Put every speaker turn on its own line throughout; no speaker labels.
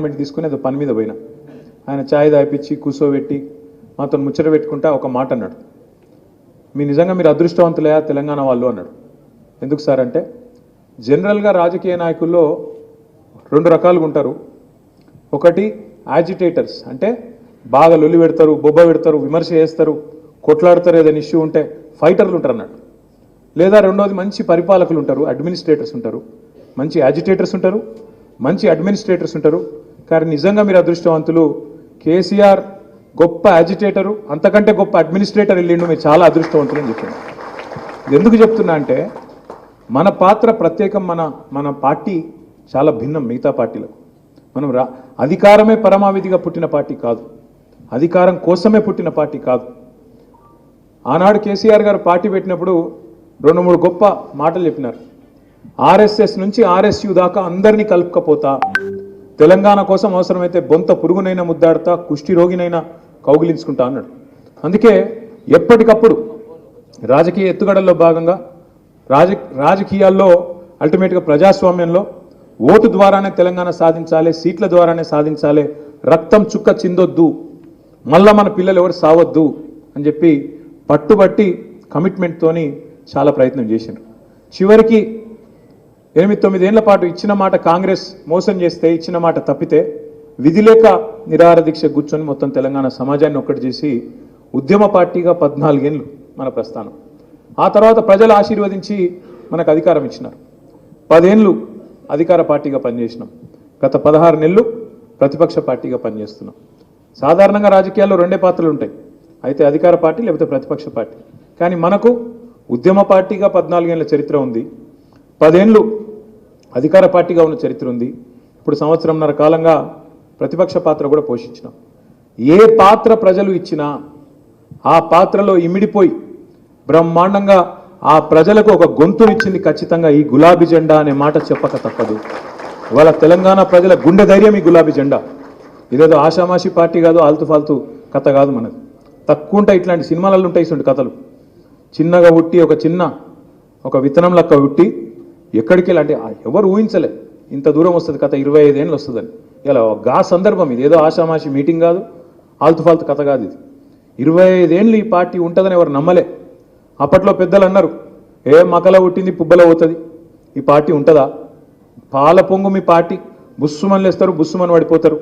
Appointment తీసుకుని ఏదో పని మీద పోయినా ఆయన ఛాయ్ తాగిపించి కూర్చోబెట్టి మాతో ముచ్చట పెట్టుకుంటా ఒక మాట అన్నాడు, నిజంగా మీరు అదృష్టవంతులే తెలంగాణ వాళ్ళు అన్నాడు. ఎందుకు సార్ అంటే జనరల్గా రాజకీయ నాయకుల్లో రెండు రకాలుగా ఉంటారు. ఒకటి యాజిటేటర్స్, అంటే బాగా లొల్లి పెడతారు, బొబ్బ పెడతారు, విమర్శ చేస్తారు, కొట్లాడతారు, ఏదైనా ఇష్యూ ఉంటే ఫైటర్లు ఉంటారు అన్నాడు. లేదా రెండోది మంచి పరిపాలకులు ఉంటారు, అడ్మినిస్ట్రేటర్స్ ఉంటారు. మంచి యాజిటేటర్స్ ఉంటారు, మంచి అడ్మినిస్ట్రేటర్స్ ఉంటారు. కానీ నిజంగా మీరు అదృష్టవంతులు, కేసీఆర్ గొప్ప యాజిటేటరు, అంతకంటే గొప్ప అడ్మినిస్ట్రేటర్ వెళ్ళిండు, మీరు చాలా అదృష్టవంతులు అని చెప్పాను. ఎందుకు చెప్తున్నా అంటే మన పాత్ర ప్రత్యేకం, మన పార్టీ చాలా భిన్నం మిగతా పార్టీలకు. మనం అధికారమే పరమావధిగా పుట్టిన పార్టీ కాదు, అధికారం కోసమే పుట్టిన పార్టీ కాదు. ఆనాడు కేసీఆర్ గారు పార్టీ పెట్టినప్పుడు 2-3 గొప్ప మాటలు చెప్పినారు. ఆర్ఎస్ఎస్ నుంచి ఆర్ఎస్యు దాకా అందరినీ కలుపుకపోతా, తెలంగాణ కోసం అవసరమైతే బొంత పురుగునైనా ముద్దాడుతా, కుష్టి రోగినైనా కౌగిలించుకుంటా అన్నాడు. అందుకే ఎప్పటికప్పుడు రాజకీయ ఎత్తుగడల్లో భాగంగా రాజకీయాల్లో అల్టిమేట్గా ప్రజాస్వామ్యంలో ఓటు ద్వారానే తెలంగాణ సాధించాలి, సీట్ల ద్వారానే సాధించాలి, రక్తం చుక్క చిందొద్దు, మళ్ళా మన పిల్లలు ఎవరు సావద్దు అని చెప్పి పట్టుబట్టి కమిట్మెంట్తోని చాలా ప్రయత్నం చేశారు. చివరికి 8-9 ఏళ్ల పాటు ఇచ్చిన మాట కాంగ్రెస్ మోసం చేస్తే, ఇచ్చిన మాట తప్పితే విధిలేక నిరాహార దీక్ష కూర్చొని మొత్తం తెలంగాణ సమాజాన్ని ఒక్కటి చేసి ఉద్యమ పార్టీగా 14 ఏళ్ళు మన ప్రస్థానం. ఆ తర్వాత ప్రజలు ఆశీర్వదించి మనకు అధికారం ఇచ్చినారు. 10 ఏళ్ళు అధికార పార్టీగా పనిచేసినాం. గత 16 నెలలు ప్రతిపక్ష పార్టీగా పనిచేస్తున్నాం. సాధారణంగా రాజకీయాల్లో 2 పాత్రలు ఉంటాయి, అయితే అధికార పార్టీ లేకపోతే ప్రతిపక్ష పార్టీ. కానీ మనకు ఉద్యమ పార్టీగా 14 ఏళ్ల చరిత్ర ఉంది, 10 ఏళ్ళు అధికార పార్టీగా ఉన్న చరిత్ర ఉంది. ఇప్పుడు 1.5 కాలంగా ప్రతిపక్ష పాత్ర కూడా పోషించినాం. ఏ పాత్ర ప్రజలు ఇచ్చినా ఆ పాత్రలో ఇమిడిపోయి బ్రహ్మాండంగా ఆ ప్రజలకు ఒక గొంతునిచ్చింది ఖచ్చితంగా ఈ గులాబీ జెండా అనే మాట చెప్పక తప్పదు. ఇవాళ తెలంగాణ ప్రజల గుండె ధైర్యం ఈ గులాబీ జెండా. ఇదేదో ఆషామాషి పార్టీ కాదు, ఆల్తు ఫాల్తు కథ కాదు మనది. తక్కువ ఉంటాయి ఇట్లాంటి సినిమాలలో ఉంటాయి ఇటువంటి కథలు. చిన్నగా ఉట్టి ఒక విత్తనం లెక్క ఉట్టి ఎక్కడికి వెళ్ళి అంటే ఎవరు ఊహించలే ఇంత దూరం వస్తుంది కథ, 25 ఏళ్ళు వస్తుందని. ఇలా గా సందర్భం ఇది, ఏదో ఆషామాషి మీటింగ్ కాదు, ఆల్తు ఫాల్తు కథ కాదు ఇది. 25 ఏళ్ళు ఈ పార్టీ ఉంటుందని ఎవరు నమ్మలే. అప్పట్లో పెద్దలు అన్నారు, మకల పుట్టింది పుబ్బలో పోతుంది, ఈ పార్టీ ఉంటుందా, పాల పొంగు మీ పార్టీ, బుస్సుమని లేస్తారు, బుస్సుమని పడిపోతారు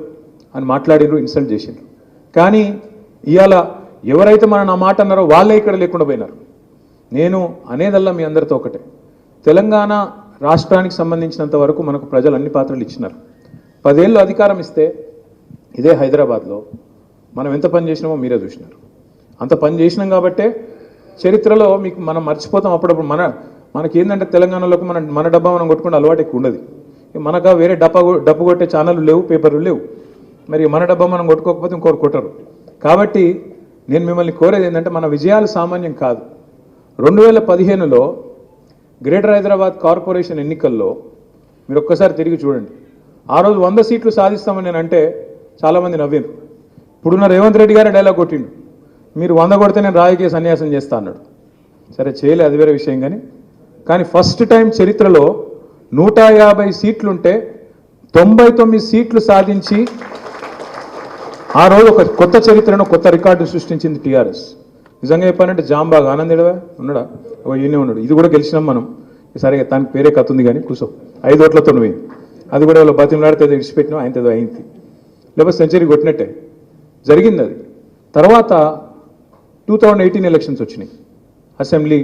అని మాట్లాడినారు, ఇన్సల్ట్ చేసిండ్రు. కానీ ఇవాళ ఎవరైతే నా మాట అన్నారో వాళ్ళే ఇక్కడ లేకుండా పోయినారు. నేను అనేదల్లా మీ అందరితో ఒకటే, తెలంగాణ రాష్ట్రానికి సంబంధించినంత వరకు మనకు ప్రజలు అన్ని పాత్రలు ఇచ్చినారు. 10 ఏళ్ళు అధికారం ఇస్తే ఇదే హైదరాబాద్లో మనం ఎంత పని చేసినామో మీరే చూసినారు. అంత పని చేసినాం కాబట్టే చరిత్రలో మీకు మనం మర్చిపోతాం అప్పుడప్పుడు. మనకి ఏంటంటే తెలంగాణలోకి మన డబ్బా మనం కొట్టుకుంటే అలవాటు ఎక్కువ ఉండదు. మనకు వేరే డబ్బు కొట్టే ఛానళ్ళు లేవు, పేపర్లు లేవు. మరి మన డబ్బా మనం కొట్టుకోకపోతే ఇంకోరు కొట్టరు. కాబట్టి నేను మిమ్మల్ని కోరేది ఏంటంటే మన విజయాలు సామాన్యం కాదు. 2015లో గ్రేటర్ హైదరాబాద్ కార్పొరేషన్ ఎన్నికల్లో మీరు ఒక్కసారి తిరిగి చూడండి. ఆ రోజు 100 సీట్లు సాధిస్తామని నేను అంటే చాలామంది నవ్వారు. ఇప్పుడున్న రేవంత్ రెడ్డి గారు డైలాగ్ కొట్టిండు, మీరు 100 కొడితే నేను రాజకీయ సన్యాసం చేస్తా అన్నాడు. సరే చేయలే, అది వేరే విషయం. కానీ ఫస్ట్ టైం చరిత్రలో 150 సీట్లుంటే 99 సీట్లు సాధించి ఆ రోజు ఒక కొత్త చరిత్రను, కొత్త రికార్డు సృష్టించింది టీఆర్ఎస్. నిజంగా చెప్పానంటే జాంబాగ్ ఆనందేడవా ఉన్నాడా, ఈయనే ఉన్నాడు. ఇది కూడా గెలిచినాం మనం. సరే దానికి పేరే కథ ఉంది, కానీ కూర్చో 5 ఓట్లతో పోయింది. అది కూడా వాళ్ళ బతిమలాడితే విడిచిపెట్టినాం, ఆయనతో అయింది. లేకపోతే సెంచరీ కొట్టినట్టే జరిగింది అది. తర్వాత 2018 ఎలక్షన్స్ వచ్చినాయి, అసెంబ్లీ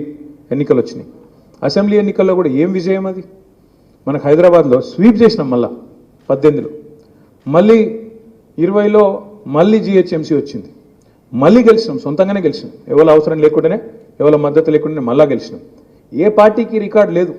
ఎన్నికలు వచ్చినాయి. అసెంబ్లీ ఎన్నికల్లో కూడా ఏం విజయం అది. మనకు హైదరాబాద్లో స్వీప్ చేసినాం, మళ్ళా 18లో, మళ్ళీ 20లో మళ్ళీ జిహెచ్ఎంసీ వచ్చింది, మళ్ళీ గెలిచినాం, సొంతంగానే గెలిచినాం. ఎవరి అవసరం లేకుండానే, ఎవరి మద్దతు లేకుండానే మళ్ళా గెలిచినాం. ఏ పార్టీకి రికార్డు లేదు.